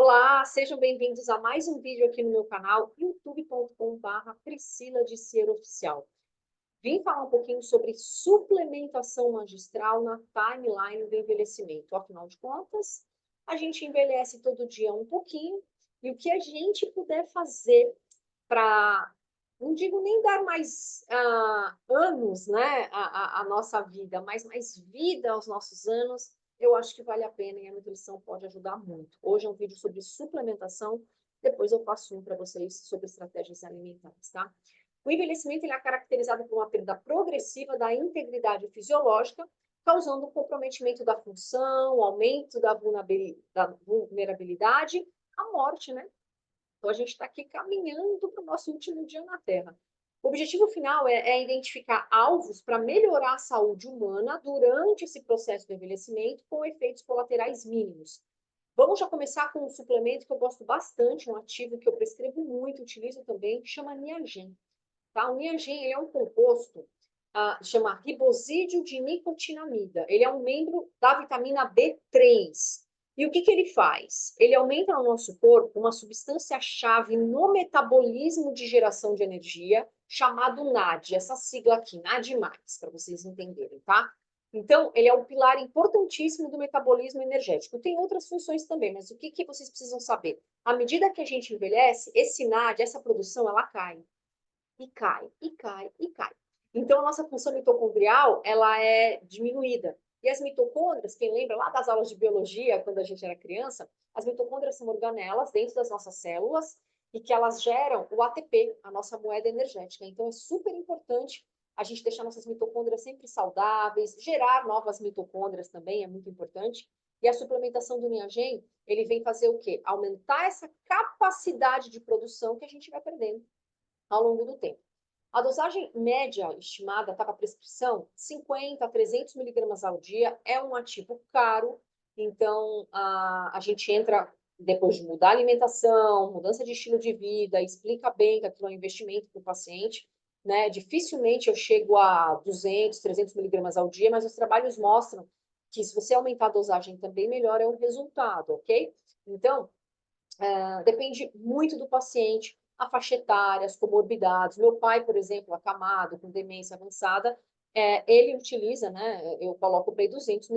Olá, sejam bem-vindos a mais um vídeo aqui no meu canal, youtube.com/Priscila de Ser Oficial. Vim falar um pouquinho sobre suplementação magistral na timeline do envelhecimento. Afinal de contas, a gente envelhece todo dia um pouquinho, e o que a gente puder fazer para, não digo nem dar mais anos, né, à nossa vida, mas mais vida aos nossos anos, eu acho que vale a pena e a nutrição pode ajudar muito. Hoje é um vídeo sobre suplementação, depois eu faço um para vocês sobre estratégias alimentares, tá? O envelhecimento ele é caracterizado por uma perda progressiva da integridade fisiológica, causando um comprometimento da função, aumento da vulnerabilidade, a morte, né? Então, a gente está aqui caminhando para o nosso último dia na Terra. O objetivo final é identificar alvos para melhorar a saúde humana durante esse processo de envelhecimento com efeitos colaterais mínimos. Vamos já começar com um suplemento que eu gosto bastante, um ativo que eu prescrevo muito, utilizo também, que chama Niagen. Tá? O Niagen ele é um composto, chama ribosídeo de nicotinamida. Ele é um membro da vitamina B3. E o que ele faz? Ele aumenta no nosso corpo uma substância-chave no metabolismo de geração de energia, chamado NAD, essa sigla aqui, NAD+, para vocês entenderem, tá? Então, ele é um pilar importantíssimo do metabolismo energético. Tem outras funções também, mas o que vocês precisam saber? À medida que a gente envelhece, esse NAD, essa produção, ela cai. E cai, e cai, e cai. Então, a nossa função mitocondrial, ela é diminuída. E as mitocôndrias, quem lembra lá das aulas de biologia, quando a gente era criança, as mitocôndrias são organelas dentro das nossas células e que elas geram o ATP, a nossa moeda energética. Então, é super importante a gente deixar nossas mitocôndrias sempre saudáveis, gerar novas mitocôndrias também é muito importante. E a suplementação do Niagen, ele vem fazer o quê? Aumentar essa capacidade de produção que a gente vai perdendo ao longo do tempo. A dosagem média estimada para a prescrição, 50 a 300 miligramas ao dia, é um ativo caro, então a gente entra depois de mudar a alimentação, mudança de estilo de vida, explica bem que aquilo é um investimento para o paciente, né? Dificilmente eu chego a 200, 300 miligramas ao dia, mas os trabalhos mostram que se você aumentar a dosagem também melhora o resultado, ok? Então, depende muito do paciente, a faixa etária, as comorbidades. Meu pai, por exemplo, acamado, com demência avançada, ele utiliza, né, eu coloco para ele 200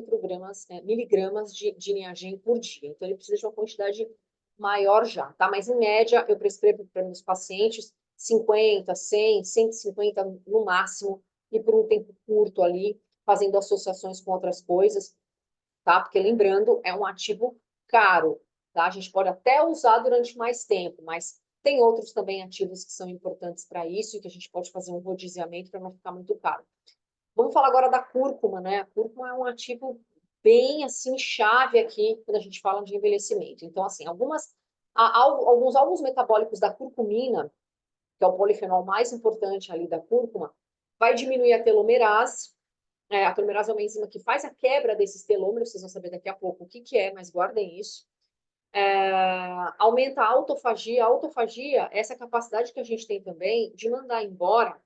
miligramas de Niagen por dia. Então, ele precisa de uma quantidade maior já, tá? Mas, em média, eu prescrevo para meus pacientes 50, 100, 150 no máximo, e por um tempo curto ali, fazendo associações com outras coisas, tá? Porque, lembrando, é um ativo caro, tá? A gente pode até usar durante mais tempo, mas tem outros também ativos que são importantes para isso e que a gente pode fazer um rodiziamento para não ficar muito caro. Vamos falar agora da cúrcuma, né? A cúrcuma é um ativo bem, assim, chave aqui quando a gente fala de envelhecimento. Então, assim, alguns alvos metabólicos da curcumina, que é o polifenol mais importante ali da cúrcuma, vai diminuir a telomerase. A telomerase é uma enzima que faz a quebra desses telômeros, vocês vão saber daqui a pouco o que é, mas guardem isso. Aumenta a autofagia. A autofagia é essa capacidade que a gente tem também de mandar embora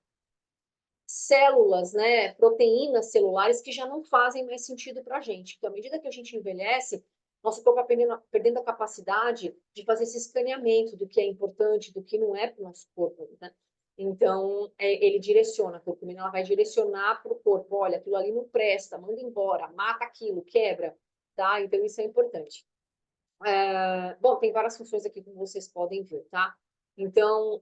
células, né, proteínas celulares que já não fazem mais sentido para a gente. Então, à medida que a gente envelhece, nosso corpo vai perdendo a capacidade de fazer esse escaneamento do que é importante, do que não é para o nosso corpo, né? Então, ele direciona, a curcumina ela vai direcionar para o corpo, olha, aquilo ali não presta, manda embora, mata aquilo, quebra, tá? Então, isso é importante. Bom, tem várias funções aqui, como vocês podem ver, tá? Então,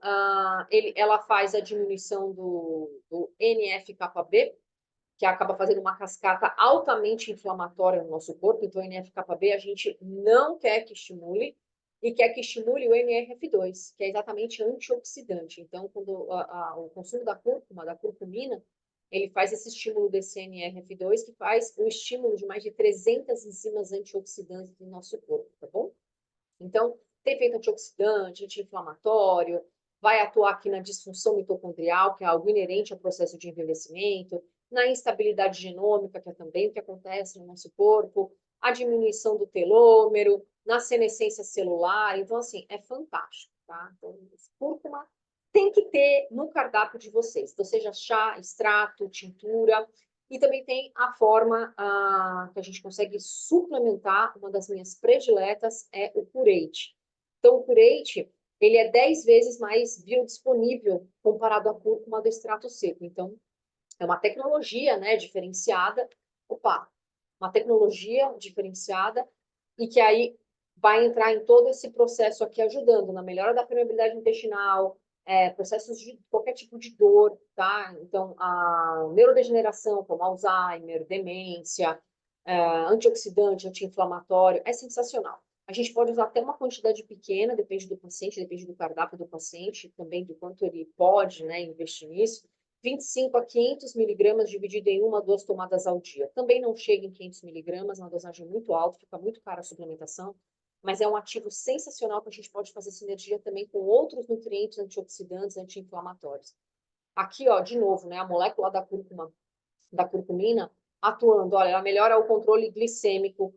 ela faz a diminuição do NF-κB, que acaba fazendo uma cascata altamente inflamatória no nosso corpo. Então, o NF-κB a gente não quer que estimule, e quer que estimule o NRF2, que é exatamente antioxidante. Então, quando o consumo da cúrcuma, da curcumina, ele faz esse estímulo desse NRF2, que faz o estímulo de mais de 300 enzimas antioxidantes no nosso corpo, tá bom? Então, tem efeito antioxidante, anti-inflamatório, vai atuar aqui na disfunção mitocondrial, que é algo inerente ao processo de envelhecimento, na instabilidade genômica, que é também o que acontece no nosso corpo, a diminuição do telômero, na senescência celular. Então, assim, é fantástico, tá? Então, cúrcuma tem que ter no cardápio de vocês. Então, seja chá, extrato, tintura. E também tem a forma que a gente consegue suplementar, uma das minhas prediletas é o curate. Então, o curate, ele é 10 vezes mais biodisponível comparado à cúrcuma do extrato seco. Então, é uma tecnologia, né, diferenciada. Opa, uma tecnologia diferenciada e que aí vai entrar em todo esse processo aqui ajudando na melhora da permeabilidade intestinal, processos de qualquer tipo de dor, tá? Então, a neurodegeneração, como Alzheimer, demência, antioxidante, anti-inflamatório, é sensacional. A gente pode usar até uma quantidade pequena, depende do paciente, depende do cardápio do paciente, também do quanto ele pode, né, investir nisso. 25 a 500 miligramas dividido em 1 a 2 tomadas ao dia. Também não chega em 500 miligramas, uma dosagem muito alta, fica muito cara a suplementação, mas é um ativo sensacional que a gente pode fazer sinergia também com outros nutrientes antioxidantes, anti-inflamatórios. Aqui, ó, de novo, né, a molécula da cúrcuma, da curcumina, atuando, olha, ela melhora o controle glicêmico,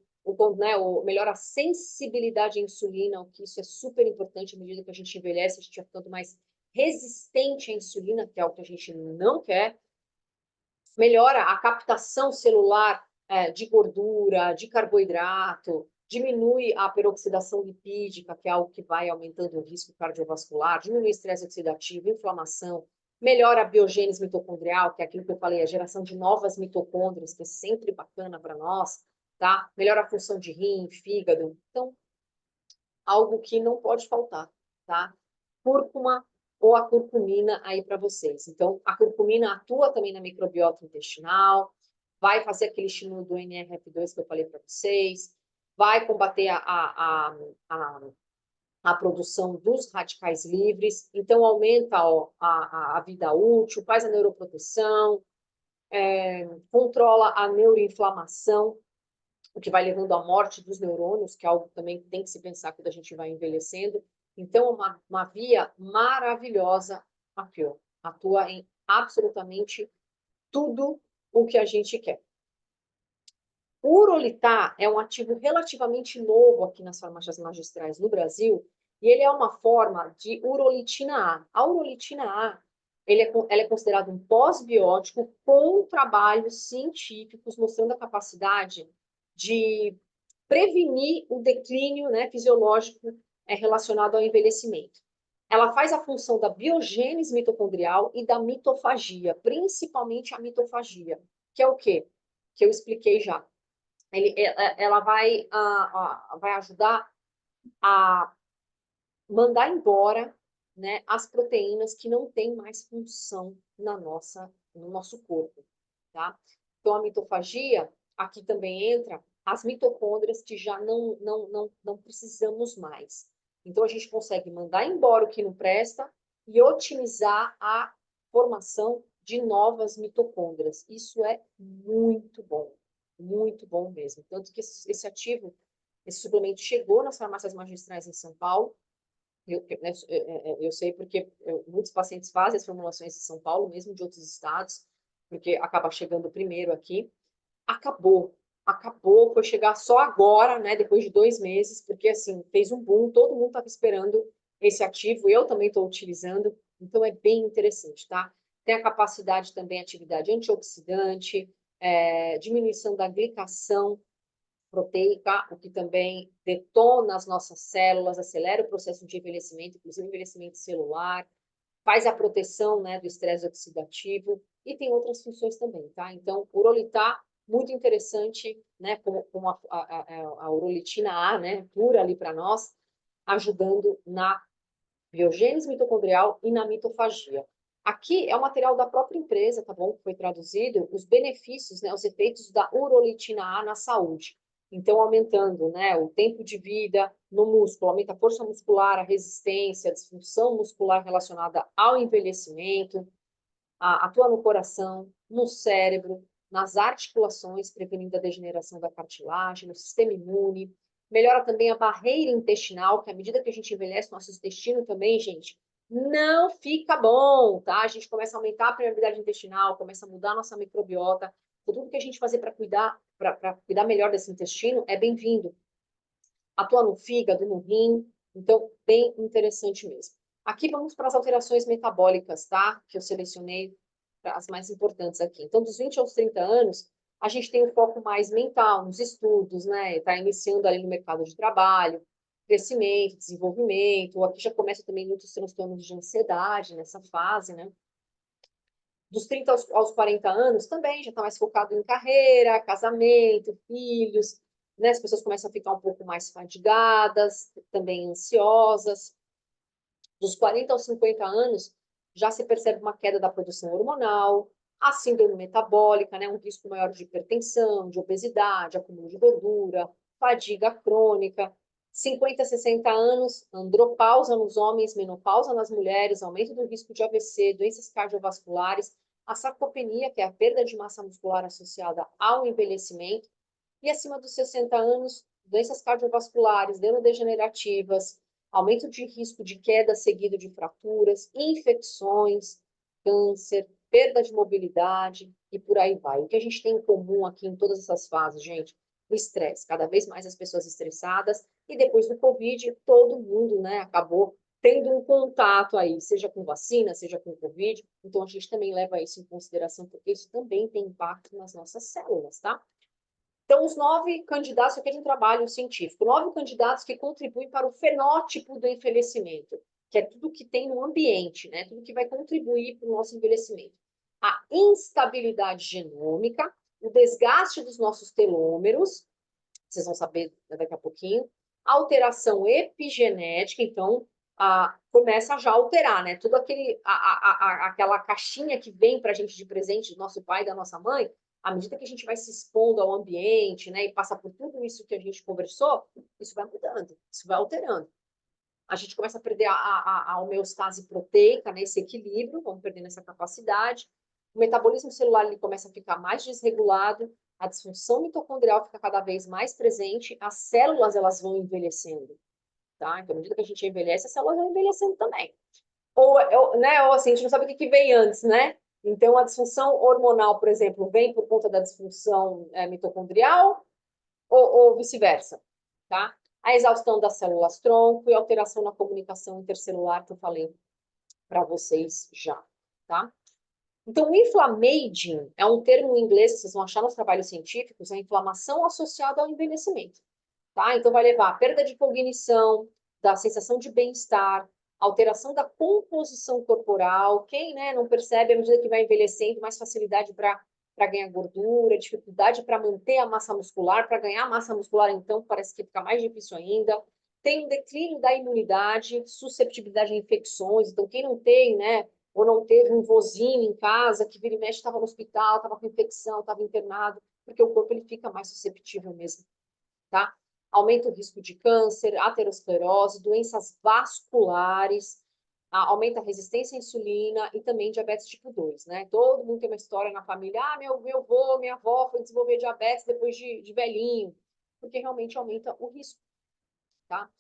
melhora a sensibilidade à insulina, o que isso é super importante à medida que a gente envelhece, a gente vai ficando mais resistente à insulina, que é o que a gente não quer, melhora a captação celular de gordura, de carboidrato, diminui a peroxidação lipídica, que é algo que vai aumentando o risco cardiovascular, diminui o estresse oxidativo, inflamação, melhora a biogênese mitocondrial, que é aquilo que eu falei, a geração de novas mitocôndrias, que é sempre bacana para nós, tá? Melhora a função de rim, fígado. Então, algo que não pode faltar, tá? Cúrcuma ou a curcumina aí para vocês. Então, a curcumina atua também na microbiota intestinal, vai fazer aquele estímulo do NRF2 que eu falei para vocês, vai combater a produção dos radicais livres, então aumenta ó, a vida útil, faz a neuroproteção, controla a neuroinflamação, o que vai levando à morte dos neurônios, que é algo também que tem que se pensar quando a gente vai envelhecendo. Então, uma via maravilhosa aqui, ó, atua em absolutamente tudo o que a gente quer. O Urolitar é um ativo relativamente novo aqui nas farmácias magistrais no Brasil, e ele é uma forma de urolitina A. A urolitina A, ela é considerada um pós-biótico com trabalhos científicos mostrando a capacidade de prevenir o declínio, né, fisiológico relacionado ao envelhecimento. Ela faz a função da biogênese mitocondrial e da mitofagia, principalmente a mitofagia, que é o quê? Que eu expliquei já. Ela vai ajudar a mandar embora, né, as proteínas que não têm mais função no nosso corpo, tá? Então, a mitofagia, aqui também entra as mitocôndrias que já não precisamos mais. Então, a gente consegue mandar embora o que não presta e otimizar a formação de novas mitocôndrias. Isso é muito bom mesmo. Tanto que esse ativo, esse suplemento chegou nas farmácias magistrais em São Paulo. Eu sei porque muitos pacientes fazem as formulações em São Paulo, mesmo de outros estados, porque acaba chegando primeiro aqui. Acabou, foi chegar só agora, né, depois de 2 meses, porque assim, fez um boom, todo mundo estava esperando esse ativo, eu também estou utilizando, então é bem interessante, tá? Tem a capacidade também, atividade antioxidante, diminuição da glicação proteica, o que também detona as nossas células, acelera o processo de envelhecimento, inclusive envelhecimento celular, faz a proteção, né, do estresse oxidativo e tem outras funções também, tá? Então, urolitar, muito interessante, né, como a urolitina A, né, pura ali para nós, ajudando na biogênese mitocondrial e na mitofagia. Aqui é o material da própria empresa, tá bom? Que foi traduzido, os benefícios, né, os efeitos da urolitina A na saúde. Então, aumentando, né, o tempo de vida no músculo, aumenta a força muscular, a resistência, a disfunção muscular relacionada ao envelhecimento, atua no coração, no cérebro, nas articulações, prevenindo a degeneração da cartilagem, no sistema imune, melhora também a barreira intestinal, que à medida que a gente envelhece, nosso intestino também, gente, não fica bom, tá? A gente começa a aumentar a permeabilidade intestinal, começa a mudar a nossa microbiota. Tudo que a gente fazer para cuidar melhor desse intestino é bem-vindo. Atua no fígado, no rim, então bem interessante mesmo. Aqui vamos para as alterações metabólicas, tá? Que eu selecionei as mais importantes aqui. Então, dos 20 aos 30 anos, a gente tem um foco mais mental nos estudos, né? Está iniciando ali no mercado de trabalho, crescimento, desenvolvimento. Aqui já começa também muitos transtornos de ansiedade nessa fase, né? Dos 30 aos 40 anos também já está mais focado em carreira, casamento, filhos, né? As pessoas começam a ficar um pouco mais fadigadas, também ansiosas. Dos 40 aos 50 anos, já se percebe uma queda da produção hormonal, a síndrome metabólica, né, um risco maior de hipertensão, de obesidade, acúmulo de gordura, fadiga crônica. 50 a 60 anos, andropausa nos homens, menopausa nas mulheres, aumento do risco de AVC, doenças cardiovasculares, a sarcopenia, que é a perda de massa muscular associada ao envelhecimento, e acima dos 60 anos, doenças cardiovasculares, neurodegenerativas, aumento de risco de queda seguido de fraturas, infecções, câncer, perda de mobilidade e por aí vai. O que a gente tem em comum aqui em todas essas fases, gente? O estresse. Cada vez mais as pessoas estressadas e depois do Covid, todo mundo, né, acabou tendo um contato aí, seja com vacina, seja com Covid. Então a gente também leva isso em consideração, porque isso também tem impacto nas nossas células, tá? Então, os 9 candidatos, aqui é de um trabalho científico, 9 candidatos que contribuem para o fenótipo do envelhecimento, que é tudo que tem no ambiente, né? Tudo que vai contribuir para o nosso envelhecimento. A instabilidade genômica, o desgaste dos nossos telômeros, vocês vão saber daqui a pouquinho, a alteração epigenética, então, começa já a alterar, né? Tudo aquela caixinha que vem para a gente de presente do nosso pai e da nossa mãe, à medida que a gente vai se expondo ao ambiente, né, e passa por tudo isso que a gente conversou, isso vai mudando, isso vai alterando. A gente começa a perder a homeostase proteica, né, esse equilíbrio, vamos perdendo essa capacidade. O metabolismo celular ele começa a ficar mais desregulado, a disfunção mitocondrial fica cada vez mais presente, as células elas vão envelhecendo, tá? Então, à medida que a gente envelhece, as células vão envelhecendo também. Ou assim, a gente não sabe o que veio antes, né? Então, a disfunção hormonal, por exemplo, vem por conta da disfunção mitocondrial ou vice-versa, tá? A exaustão das células tronco e alteração na comunicação intercelular que eu falei para vocês já, tá? Então, o inflammaging é um termo em inglês que vocês vão achar nos trabalhos científicos, a inflamação associada ao envelhecimento, tá? Então, vai levar a perda de cognição, da sensação de bem-estar, alteração da composição corporal. Quem, né, não percebe, à medida que vai envelhecendo, mais facilidade para ganhar gordura, dificuldade para manter a massa muscular, para ganhar massa muscular, então, parece que fica mais difícil ainda. Tem um declínio da imunidade, susceptibilidade a infecções. Então, quem não tem, né, ou não teve um vozinho em casa, que vira e mexe, estava no hospital, estava com infecção, estava internado, porque o corpo ele fica mais susceptível mesmo, tá? Aumenta o risco de câncer, aterosclerose, doenças vasculares, aumenta a resistência à insulina e também diabetes tipo 2, né? Todo mundo tem uma história na família, meu avô, minha avó foi desenvolver diabetes depois de velhinho, porque realmente aumenta o risco, tá?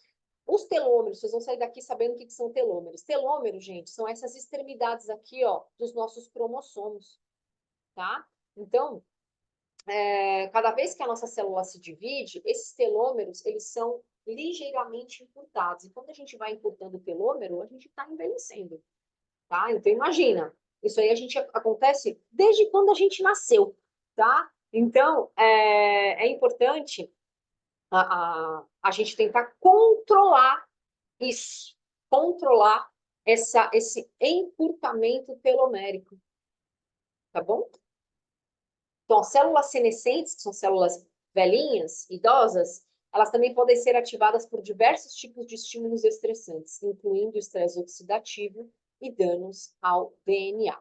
Os telômeros, vocês vão sair daqui sabendo o que são telômeros. Telômeros, gente, são essas extremidades aqui, ó, dos nossos cromossomos, tá? Então, cada vez que a nossa célula se divide, esses telômeros, eles são ligeiramente encurtados. E quando a gente vai encurtando o telômero, a gente está envelhecendo, tá? Então, imagina, isso aí acontece desde quando a gente nasceu, tá? Então, é importante a gente tentar controlar isso, controlar esse encurtamento telomérico, tá bom? Então, as células senescentes, que são células velhinhas, idosas, elas também podem ser ativadas por diversos tipos de estímulos estressantes, incluindo estresse oxidativo e danos ao DNA.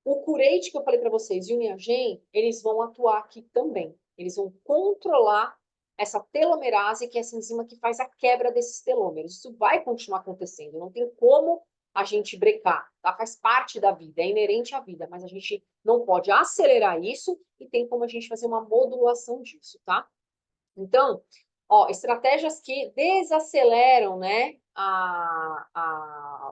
O curate que eu falei para vocês e o Niagen, eles vão atuar aqui também. Eles vão controlar essa telomerase, que é essa enzima que faz a quebra desses telômeros. Isso vai continuar acontecendo, não tem como a gente brecar, tá? Faz parte da vida, é inerente à vida, mas a gente não pode acelerar isso e tem como a gente fazer uma modulação disso, tá? Então, ó, estratégias que desaceleram, né,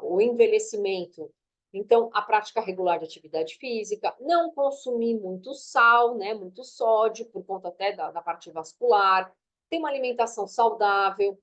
o envelhecimento. Então, a prática regular de atividade física, não consumir muito sal, né, muito sódio, por conta até da parte vascular, ter uma alimentação saudável,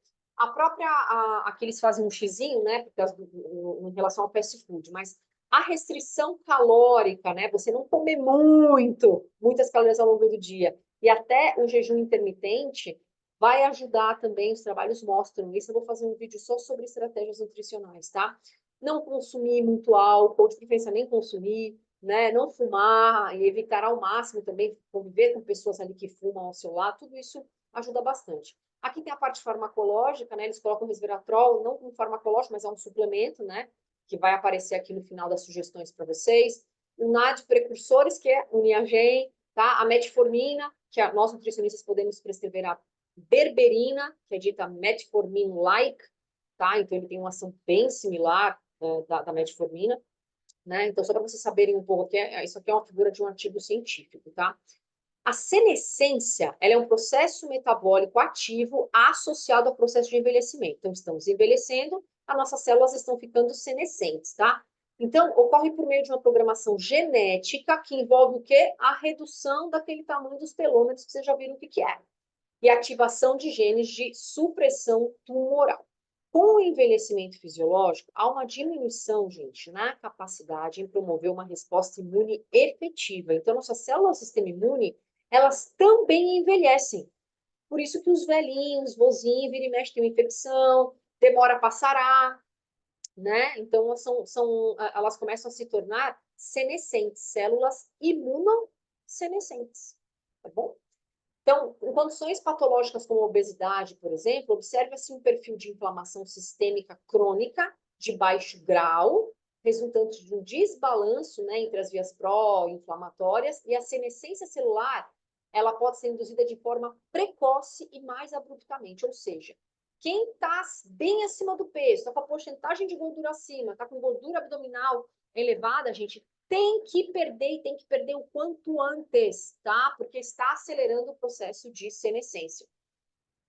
aqui eles fazem um xizinho, né, porque, em relação ao fast food, mas A restrição calórica, né? Você não comer muitas calorias ao longo do dia. E até o jejum intermitente vai ajudar também, os trabalhos mostram isso. Eu vou fazer um vídeo só sobre estratégias nutricionais, tá? Não consumir muito álcool, de preferência nem consumir, né? Não fumar e evitar ao máximo também conviver com pessoas ali que fumam ao seu lado, tudo isso ajuda bastante. Aqui tem a parte farmacológica, né? Eles colocam resveratrol, não como farmacológico, mas é um suplemento, né? Que vai aparecer aqui no final das sugestões para vocês. O NAD precursores, que é o Niagen, tá? A metformina, que nós nutricionistas podemos prescrever a berberina, que é dita metformin-like, tá? Então ele tem uma ação bem similar da metformina, né? Então só para vocês saberem um pouco, isso aqui é uma figura de um artigo científico, tá? A senescência, ela é um processo metabólico ativo associado ao processo de envelhecimento. Então, estamos envelhecendo, as nossas células estão ficando senescentes, tá? Então, ocorre por meio de uma programação genética que envolve o quê? A redução daquele tamanho dos telômeros, que vocês já viram o que é. E ativação de genes de supressão tumoral. Com o envelhecimento fisiológico, há uma diminuição, gente, na capacidade em promover uma resposta imune efetiva. Então, nossas células do sistema imune, elas também envelhecem. Por isso que os velhinhos, vozinhos, vira e mexe, tem uma infecção, demora para sarar, né? Então, elas começam a se tornar senescentes, células imunossenescentes, tá bom? Então, em condições patológicas como obesidade, por exemplo, observa-se um perfil de inflamação sistêmica crônica de baixo grau, resultante de um desbalanço, né, entre as vias pró-inflamatórias, e a senescência celular, ela pode ser induzida de forma precoce e mais abruptamente, ou seja, quem está bem acima do peso, está com a porcentagem de gordura acima, está com gordura abdominal elevada, gente, tem que perder e tem que perder o quanto antes, tá? Porque está acelerando o processo de senescência,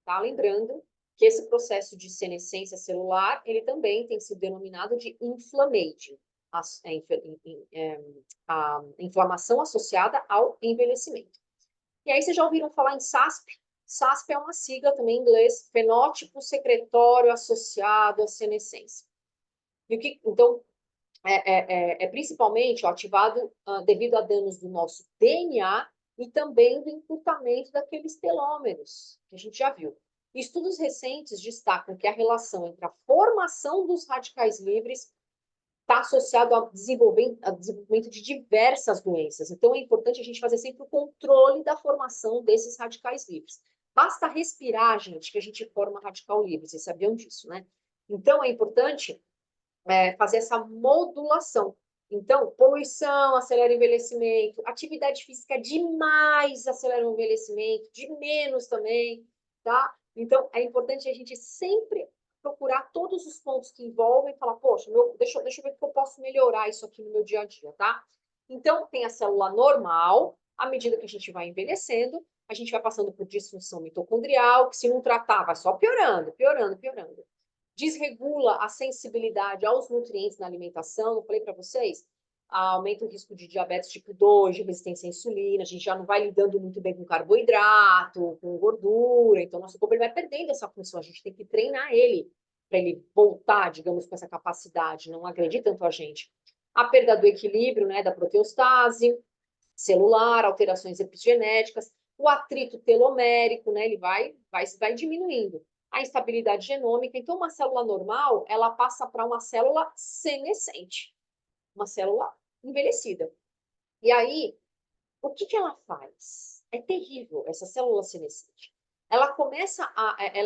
tá? Lembrando que esse processo de senescência celular, ele também tem sido denominado de inflammation, a inflamação associada ao envelhecimento. E aí vocês já ouviram falar em SASP? SASP é uma sigla também em inglês, fenótipo secretório associado à senescência. Então, principalmente ativado devido a danos do nosso DNA e também do encurtamento daqueles telômeros, que a gente já viu. Estudos recentes destacam que a relação entre a formação dos radicais livres está associado ao desenvolvimento de diversas doenças. Então, é importante a gente fazer sempre o controle da formação desses radicais livres. Basta respirar, gente, que a gente forma radical livre. Vocês sabiam disso, né? Então, é importante fazer essa modulação. Então, poluição acelera o envelhecimento, atividade física demais acelera o envelhecimento, de menos também, tá? Então, é importante a gente sempre procurar todos os pontos que envolvem e falar, poxa, deixa eu ver o que eu posso melhorar isso aqui no meu dia a dia, tá? Então, tem a célula normal, à medida que a gente vai envelhecendo, a gente vai passando por disfunção mitocondrial, que se não tratar, vai só piorando, piorando, piorando. Desregula a sensibilidade aos nutrientes na alimentação, eu falei para vocês, aumenta o risco de diabetes tipo 2, de resistência à insulina, a gente já não vai lidando muito bem com carboidrato, com gordura, então nosso corpo ele vai perdendo essa função, a gente tem que treinar ele para ele voltar, digamos, com essa capacidade, não agredir tanto a gente. A perda do equilíbrio, né, da proteostase celular, alterações epigenéticas, o atrito telomérico, né, ele vai diminuindo. A instabilidade genômica. Então, uma célula normal, ela passa para uma célula senescente, uma célula envelhecida. E aí, o que ela faz? É terrível, essa célula senescente. Ela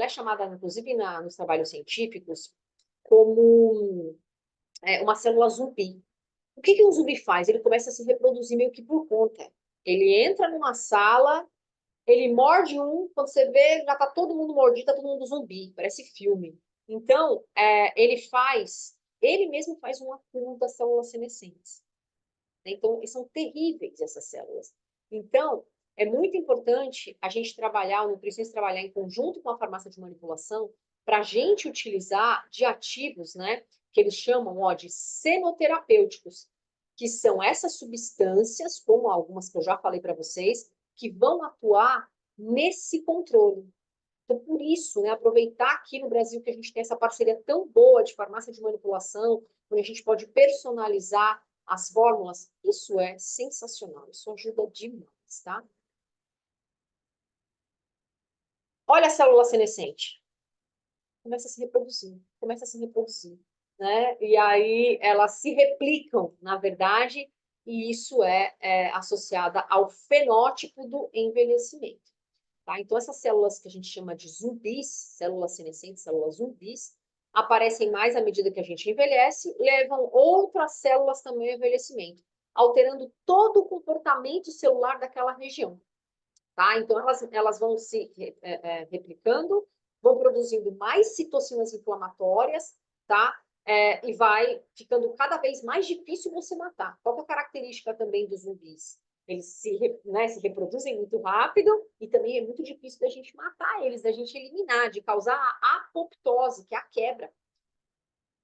é chamada, inclusive, nos trabalhos científicos, como uma célula zumbi. O que um zumbi faz? Ele começa a se reproduzir meio que por conta. Ele entra numa sala, ele morde um, quando você vê, já tá todo mundo mordido, tá todo mundo zumbi, parece filme. Então, ele mesmo faz um acúmulo das células senescentes. Então, são terríveis essas células. Então, é muito importante a gente trabalhar, o nutricionista trabalhar em conjunto com a farmácia de manipulação, para a gente utilizar de ativos, né, que eles chamam de senoterapêuticos, que são essas substâncias, como algumas que eu já falei para vocês, que vão atuar nesse controle. Então, por isso, né, aproveitar aqui no Brasil que a gente tem essa parceria tão boa de farmácia de manipulação, onde a gente pode personalizar as fórmulas, isso é sensacional, isso ajuda demais, tá? Olha a célula senescente. Começa a se reproduzir, começa a se reproduzir, né? E aí elas se replicam, na verdade, e isso é associado ao fenótipo do envelhecimento. Tá? Então, essas células que a gente chama de zumbis, células senescentes, células zumbis, aparecem mais à medida que a gente envelhece, levam outras células também ao envelhecimento, alterando todo o comportamento celular daquela região. Tá? Então, elas vão se replicando, vão produzindo mais citocinas inflamatórias, tá? E vai ficando cada vez mais difícil você matar. Qual é a característica também dos zumbis? Eles se reproduzem muito rápido e também é muito difícil da gente matar eles, da gente eliminar, de causar a apoptose, que é a quebra.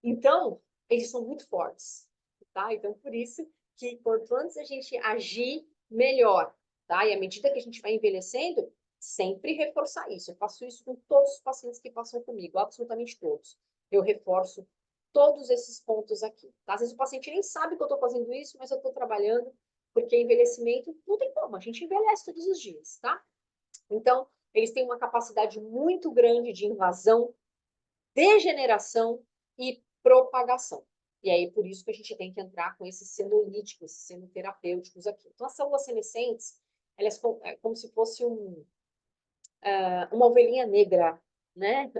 Então, eles são muito fortes, tá? Então, por isso que quanto antes a gente agir, melhor, tá? E à medida que a gente vai envelhecendo, sempre reforçar isso. Eu faço isso com todos os pacientes que passam comigo, absolutamente todos. Eu reforço todos esses pontos aqui, tá? Às vezes o paciente nem sabe que eu estou fazendo isso, mas eu estou trabalhando, porque envelhecimento não tem como, a gente envelhece todos os dias, tá? Então, eles têm uma capacidade muito grande de invasão, degeneração e propagação. E aí, por isso que a gente tem que entrar com esses senolíticos, esses senoterapêuticos aqui. Então, as células senescentes, elas são como se fosse uma ovelhinha negra, né?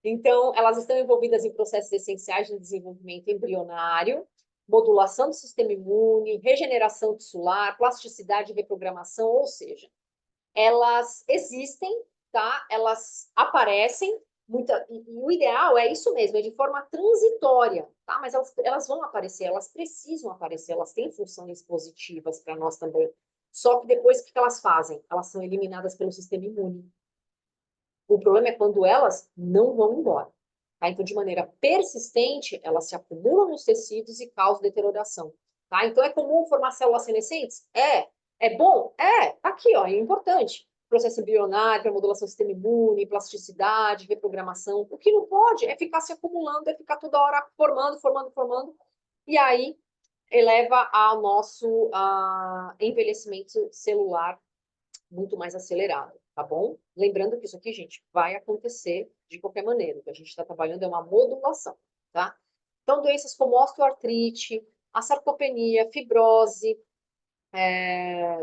Então, elas estão envolvidas em processos essenciais de desenvolvimento embrionário, modulação do sistema imune, regeneração tissular, plasticidade e reprogramação, ou seja, elas existem, tá? Elas aparecem, e o ideal é isso mesmo, é de forma transitória, tá? Mas elas vão aparecer, elas precisam aparecer, elas têm funções positivas para nós também. Só que depois, o que elas fazem? Elas são eliminadas pelo sistema imune. O problema é quando elas não vão embora. Tá? Então, de maneira persistente, elas se acumulam nos tecidos e causam deterioração. Tá? Então, é comum formar células senescentes? É. É bom? É. Aqui, ó, é importante. Processo embrionário, modulação do sistema imune, plasticidade, reprogramação. O que não pode é ficar se acumulando, é ficar toda hora formando. E aí eleva ao nosso envelhecimento celular muito mais acelerado, tá bom? Lembrando que isso aqui, gente, vai acontecer de qualquer maneira. O que a gente está trabalhando é uma modulação, tá? Então, doenças como osteoartrite, a sarcopenia, fibrose,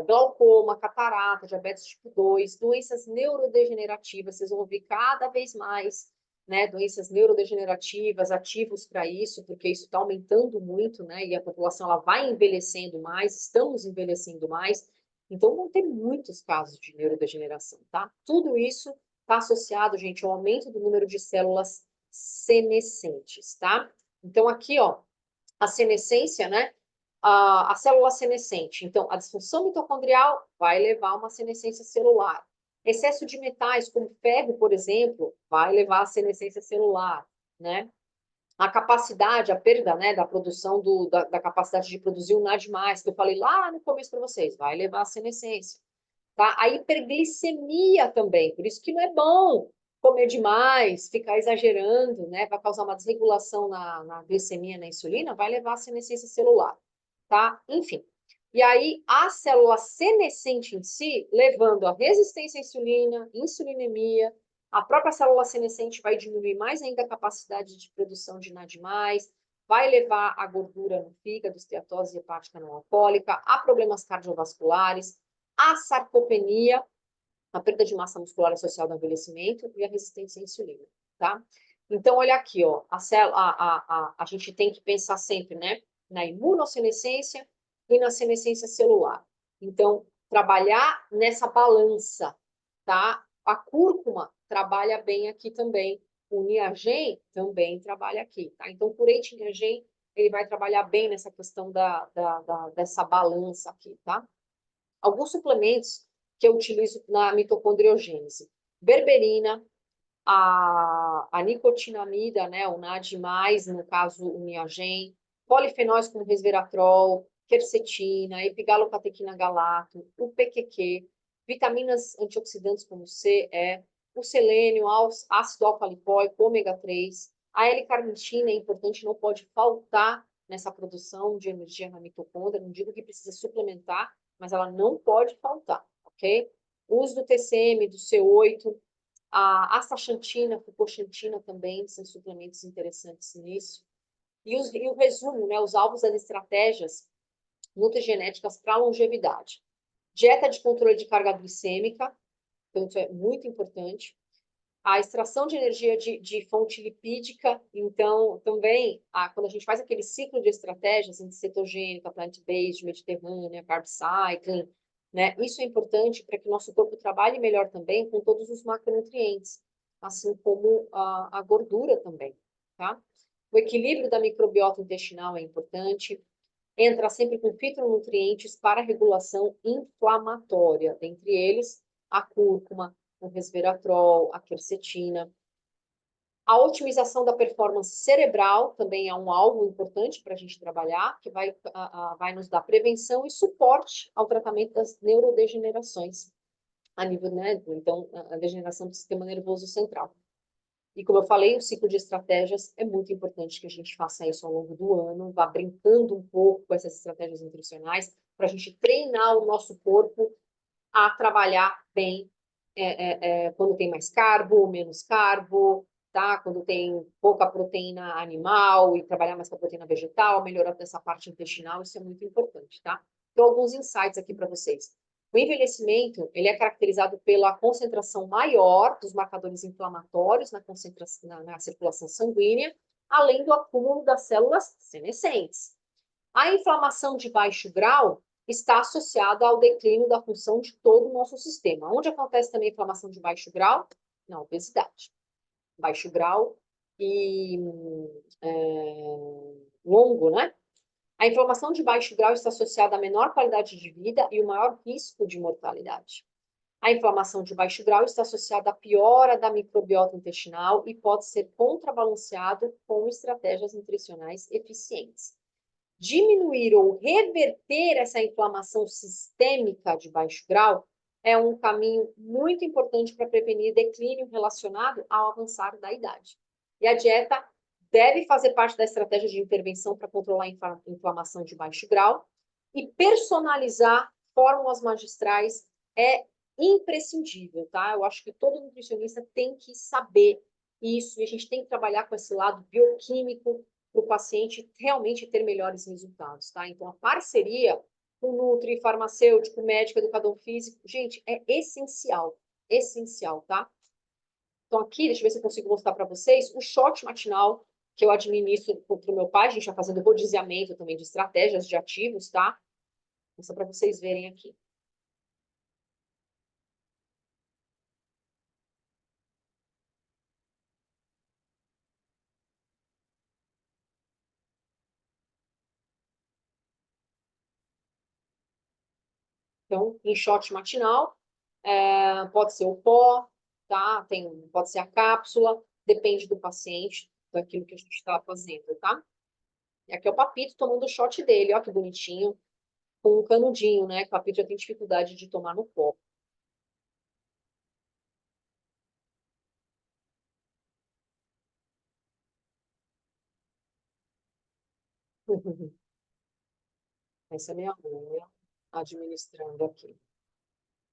glaucoma, catarata, diabetes tipo 2, doenças neurodegenerativas, vocês vão ouvir cada vez mais, né, doenças neurodegenerativas, ativos para isso, porque isso está aumentando muito, né, e a população ela vai envelhecendo mais, estamos envelhecendo mais, então vão ter muitos casos de neurodegeneração, tá? Tudo isso está associado, gente, ao aumento do número de células senescentes, tá? Então aqui, ó, a senescência, né, a célula senescente. Então, a disfunção mitocondrial vai levar a uma senescência celular. Excesso de metais, como ferro, por exemplo, vai levar à senescência celular, né? A capacidade, a perda, né, da produção da capacidade de produzir um NAD+, que eu falei lá no começo para vocês, vai levar à senescência. Tá? A hiperglicemia também, por isso que não é bom comer demais, ficar exagerando, né? Vai causar uma desregulação na glicemia, na insulina, vai levar à senescência celular, tá? Enfim. E aí, a célula senescente em si, levando a resistência à insulina, insulinemia, a própria célula senescente vai diminuir mais ainda a capacidade de produção de NAD+, vai levar a gordura no fígado, esteatose hepática não alcoólica, a problemas cardiovasculares, a sarcopenia, a perda de massa muscular associada ao envelhecimento e a resistência à insulina, tá? Então, olha aqui, ó, a gente tem que pensar sempre, né, na imunossenescência e na senescência celular. Então, trabalhar nessa balança, tá? A cúrcuma trabalha bem aqui também. O Niagen também trabalha aqui, tá? Então, o Curate Niagen, ele vai trabalhar bem nessa questão dessa balança aqui, tá? Alguns suplementos que eu utilizo na mitocondriogênese. Berberina, a nicotinamida, né, o NAD+, no caso o Niagen, polifenóis como resveratrol, quercetina, epigalocatequina galato, o PQQ, vitaminas antioxidantes como C, E, o selênio, ácido alfa-lipoico, ômega 3, a L-carnitina é importante, não pode faltar nessa produção de energia na mitocôndria. Não digo que precisa suplementar, mas ela não pode faltar, ok? O uso do TCM, do C8, a astaxantina, fucoxantina também são suplementos interessantes nisso. E o resumo, né, os alvos das estratégias nutrigenéticas para longevidade. Dieta de controle de carga glicêmica, então isso é muito importante. A extração de energia de fonte lipídica, então, também, quando a gente faz aquele ciclo de estratégias, cetogênica, plant-based, mediterrânea, carb cycling, né, isso é importante para que o nosso corpo trabalhe melhor também com todos os macronutrientes, assim como a gordura também, tá? O equilíbrio da microbiota intestinal é importante. Entra sempre com fitonutrientes para regulação inflamatória, dentre eles a cúrcuma, o resveratrol, a quercetina. A otimização da performance cerebral também é um alvo importante para a gente trabalhar, que vai nos dar prevenção e suporte ao tratamento das neurodegenerações, a nível, né, então, a degeneração do sistema nervoso central. E como eu falei, o ciclo de estratégias é muito importante que a gente faça isso ao longo do ano, vá brincando um pouco com essas estratégias nutricionais, para a gente treinar o nosso corpo a trabalhar bem quando tem mais carbo, menos carbo, tá? Quando tem pouca proteína animal e trabalhar mais com a proteína vegetal, melhorar essa parte intestinal, isso é muito importante, tá? Então, alguns insights aqui para vocês. O envelhecimento, ele é caracterizado pela concentração maior dos marcadores inflamatórios na circulação sanguínea, além do acúmulo das células senescentes. A inflamação de baixo grau está associada ao declínio da função de todo o nosso sistema. Onde acontece também a inflamação de baixo grau? Na obesidade. Baixo grau e longo, né? A inflamação de baixo grau está associada a menor qualidade de vida e o maior risco de mortalidade. A inflamação de baixo grau está associada à piora da microbiota intestinal e pode ser contrabalanceado com estratégias nutricionais eficientes. Diminuir ou reverter essa inflamação sistêmica de baixo grau é um caminho muito importante para prevenir declínio relacionado ao avançar da idade. E a dieta deve fazer parte da estratégia de intervenção para controlar a inflamação de baixo grau e personalizar fórmulas magistrais é imprescindível, tá? Eu acho que todo nutricionista tem que saber isso e a gente tem que trabalhar com esse lado bioquímico para o paciente realmente ter melhores resultados, tá? Então, a parceria com nutri, farmacêutico, médico, educador físico, gente, é essencial, tá? Então, aqui, deixa eu ver se eu consigo mostrar para vocês o shot matinal que eu administro para o meu pai, a gente vai fazendo rodiziamento também de estratégias de ativos, tá? Só para vocês verem aqui. Então, em shot matinal, pode ser o pó, tá? Pode ser a cápsula, depende do paciente, daquilo que a gente está fazendo, tá? E aqui é o Papito tomando o shot dele, ó que bonitinho, com um canudinho, né? Que o Papito já tem dificuldade de tomar no copo. Essa é a minha mãe, administrando aqui.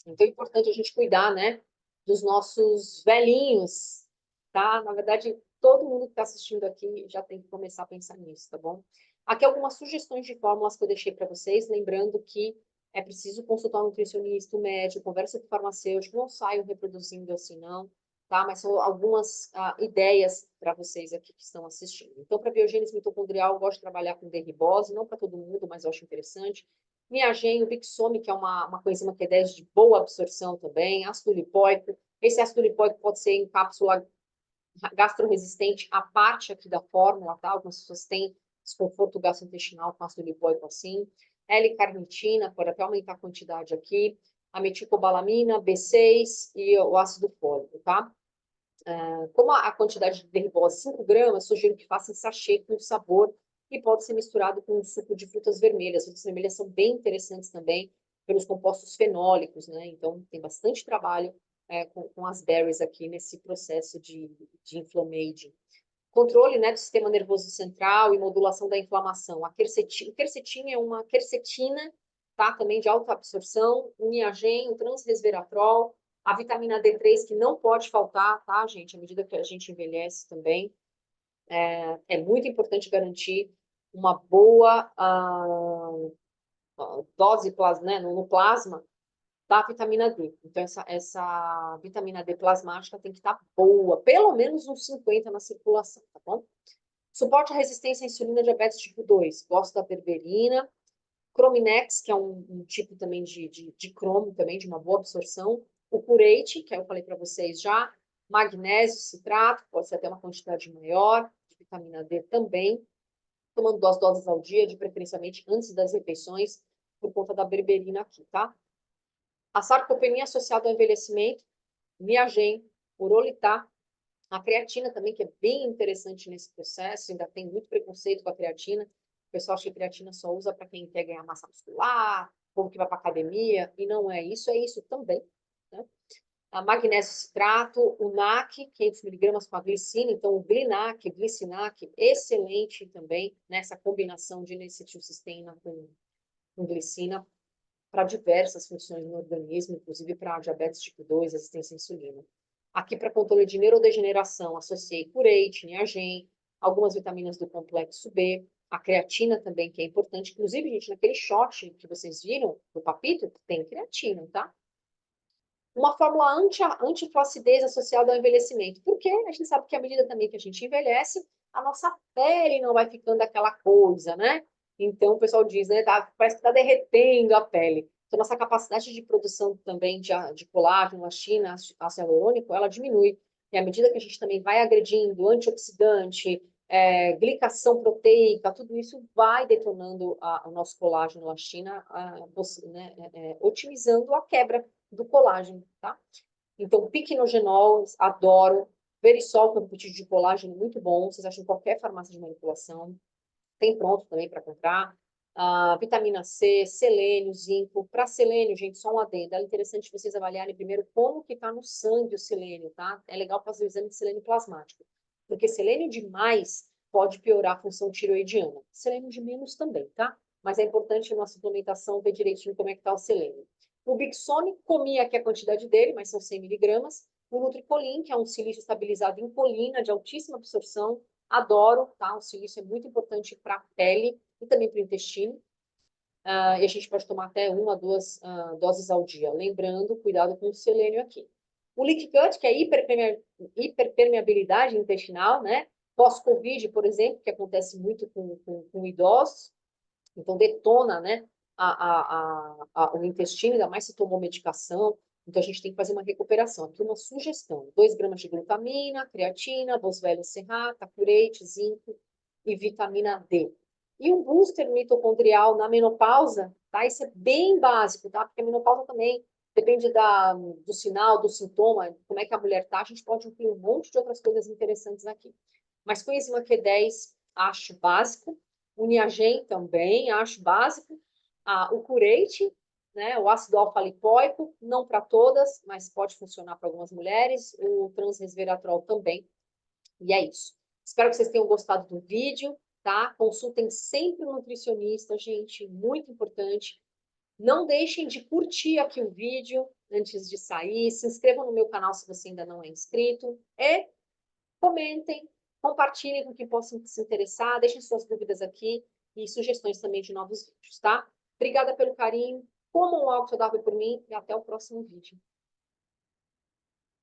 Então é importante a gente cuidar, né, dos nossos velhinhos, tá? Na verdade, todo mundo que está assistindo aqui já tem que começar a pensar nisso, tá bom? Aqui algumas sugestões de fórmulas que eu deixei para vocês, lembrando que é preciso consultar um nutricionista, um médico, conversa com o farmacêutico, não saiam reproduzindo assim, não, tá? Mas são algumas ideias para vocês aqui que estão assistindo. Então, para biogênese mitocondrial, eu gosto de trabalhar com derribose, não para todo mundo, mas eu acho interessante. Niagen, o Bixome, que é uma coenzima Q10 de boa absorção também, ácido lipóico. Esse ácido lipóico pode ser em cápsula gastroresistente, a parte aqui da fórmula, tá? Algumas pessoas têm desconforto gastrointestinal com ácido lipóico assim. L-carnitina, pode até aumentar a quantidade aqui. A meticobalamina, B6 e o ácido fólico, tá? Como a quantidade de derribose 5 gramas, sugiro que faça em sachê com sabor e pode ser misturado com um suco de frutas vermelhas. As frutas vermelhas são bem interessantes também pelos compostos fenólicos, né? Então, tem bastante trabalho com as berries aqui nesse processo de inflammaging. controle, né, do sistema nervoso central e modulação da inflamação. A quercetina é uma quercetina, tá, também de alta absorção, o niagen, o transresveratrol, a vitamina D3, que não pode faltar, tá, gente, à medida que a gente envelhece também. É muito importante garantir uma boa dose né, no plasma da vitamina D. Então, essa vitamina D plasmática tem que estar boa, pelo menos uns 50 na circulação, tá bom? Suporte à resistência à insulina diabetes tipo 2. Gosto da berberina. Crominex, que é um tipo também de cromo, também de uma boa absorção. O curate, que eu falei para vocês já. Magnésio, citrato, pode ser até uma quantidade maior. De vitamina D também. Tomando 2 doses ao dia, de preferencialmente antes das refeições, por conta da berberina aqui, tá? A sarcopenia associada ao envelhecimento, Niagen, Urolitá, a creatina também, que é bem interessante nesse processo, ainda tem muito preconceito com a creatina. O pessoal acha que a creatina só usa para quem quer ganhar massa muscular, ou que vai para academia, e não é isso também. Né? A magnésio citrato, o NAC, 500 miligramas com a glicina, então o Glinac, Glicinac, excelente também nessa combinação de N-acetilcisteína com glicina, para diversas funções no organismo, inclusive para diabetes tipo 2, resistência à insulina. Aqui, para controle de neurodegeneração, associei curate, niagen, algumas vitaminas do complexo B, a creatina também, que é importante. Inclusive, gente, naquele shot que vocês viram do papito, tem creatina, tá? Uma fórmula antiflacidez associada ao envelhecimento. Porque a gente sabe que à medida também que a gente envelhece, a nossa pele não vai ficando aquela coisa, né? Então, o pessoal diz, né? Parece que está derretendo a pele. Então, nossa capacidade de produção também de colágeno, elastina, ácido hialurônico, ela diminui. E à medida que a gente também vai agredindo antioxidante, glicação proteica, tudo isso vai detonando o nosso colágeno, elastina, né, otimizando a quebra do colágeno, tá? Então, piquenogenol, adoro. Verisol, que é um peptídeo de colágeno muito bom. Vocês acham em qualquer farmácia de manipulação. Tem pronto também para comprar. Vitamina C, selênio, zinco. Para selênio, gente, só um adendo. É interessante vocês avaliarem primeiro como que está no sangue o selênio, tá? É legal fazer o exame de selênio plasmático. Porque selênio demais pode piorar a função tiroidiana. Selênio de menos também, tá? Mas é importante na suplementação ver direitinho como é que está o selênio. O Bixone, comia aqui a quantidade dele, mas são 100 miligramas. O Nutricolin, que é um silício estabilizado em colina, de altíssima absorção. Adoro, tá? O silício é muito importante para a pele e também para o intestino. E a gente pode tomar até 1 a 2 doses ao dia. Lembrando, cuidado com o selênio aqui. O leaky gut, que é hiperpermeabilidade intestinal, né? Pós-Covid, por exemplo, que acontece muito com idosos. Então, detona, né, o intestino, ainda mais se tomou medicação. Então, a gente tem que fazer uma recuperação. Aqui uma sugestão: 2 gramas de glutamina, creatina, Boswellia serrata, curate, zinco e vitamina D. E um booster mitocondrial na menopausa, tá? Isso é bem básico, tá? Porque a menopausa também depende do sinal, do sintoma, como é que a mulher tá. A gente pode incluir um monte de outras coisas interessantes aqui. Mas coenzima Q10, acho básico. O Niagen também, acho básico. O curate, né, o ácido alfa-lipoico, não para todas, mas pode funcionar para algumas mulheres. O transresveratrol também. E é isso. Espero que vocês tenham gostado do vídeo, tá? Consultem sempre o nutricionista, gente, muito importante. Não deixem de curtir aqui o vídeo antes de sair. Se inscrevam no meu canal se você ainda não é inscrito. E comentem, compartilhem com quem possa se interessar, deixem suas dúvidas aqui e sugestões também de novos vídeos, tá? Obrigada pelo carinho, comam algo saudável por mim e até o próximo vídeo.